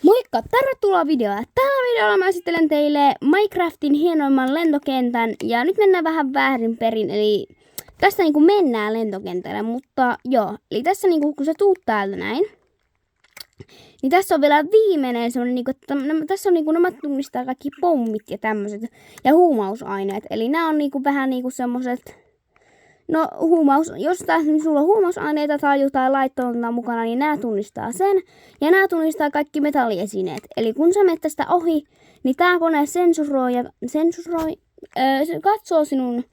Moikka! Tervetuloa videolle! Tällä videolla mä esittelen teille Minecraftin hienoimman lentokentän ja nyt mennään vähän väärin perin, eli tässä niinku mennään lentokentälle, mutta joo, eli tässä niinku kun sä tuut täältä näin, niin tässä on vielä viimeinen semmonen niinku, että tässä on niinku nämä tunnistaa kaikki pommit ja tämmöset ja huumausaineet, eli nämä on niinku vähän niinku semmoset. No jos sulla on huumausaineita tai jotain laittomia mukana, niin nämä tunnistaa sen. Ja nämä tunnistaa kaikki metalliesineet. Eli kun sä menet tästä ohi, niin tää kone sensuroi, se katsoo sinun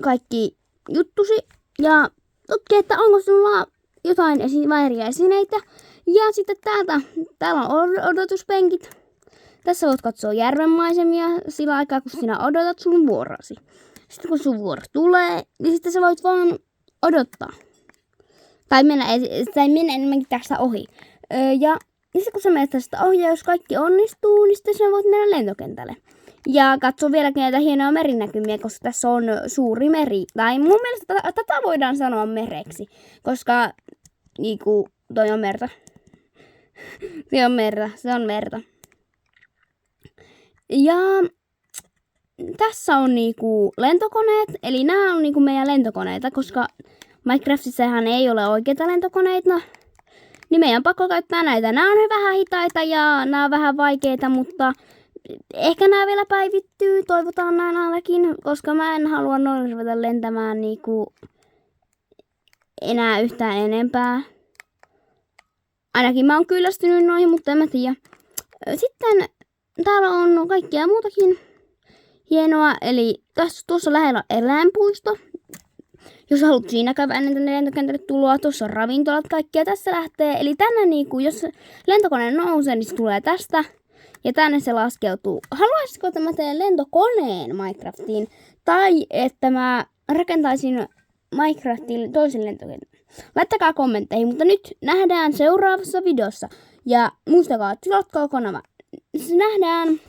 kaikki juttusi ja tutkii, että onko sulla jotain vääriä esineitä. Ja sitten täällä on odotuspenkit. Tässä voit katsoa järvenmaisemia sillä aikaa, kun sinä odotat sun vuorosi. Sitten kun sun vuoro tulee, niin sitten sä voit vaan odottaa. Tai mennä enemmänkin tästä ohi. Ja sitten kun sä menet tästä ohi, ja jos kaikki onnistuu, niin sitten sä voit mennä lentokentälle. Ja katso vieläkin näitä hienoja merinäkymiä, koska tässä on suuri meri. Tai mun mielestä tätä voidaan sanoa mereksi, koska niinku, toi on merta. Se on merta. Ja tässä on niinku lentokoneet, eli nämä on niinku meidän lentokoneita, koska Minecraftissahan ei ole oikeita lentokoneita, niin meidän on pakko käyttää näitä. Nämä on vähän hitaita ja nämä on vähän vaikeita, mutta ehkä nämä vielä päivittyy, toivotaan näin ainakin, koska mä en halua noin ruveta lentämään niinku enää yhtään enempää. Ainakin mä oon kyllästynyt noihin, mutta en mä tiedä. Sitten täällä on kaikkea muutakin hienoa, eli tuossa lähellä on eläinpuisto. Jos haluat siinä käydä ennen tänne lentokentälle tuloa, tuossa on ravintolat, kaikkia tässä lähtee. Eli tänne niinku, jos lentokone nousee, niin se tulee tästä. Ja tänne se laskeutuu. Haluaisitko, että mä teen lentokoneen Minecraftiin? Tai että mä rakentaisin Minecraftiin toisen lentokentän? Laittakaa kommentteihin, mutta nyt nähdään seuraavassa videossa. Ja muistakaa, tilatkaa kanava. Nähdään!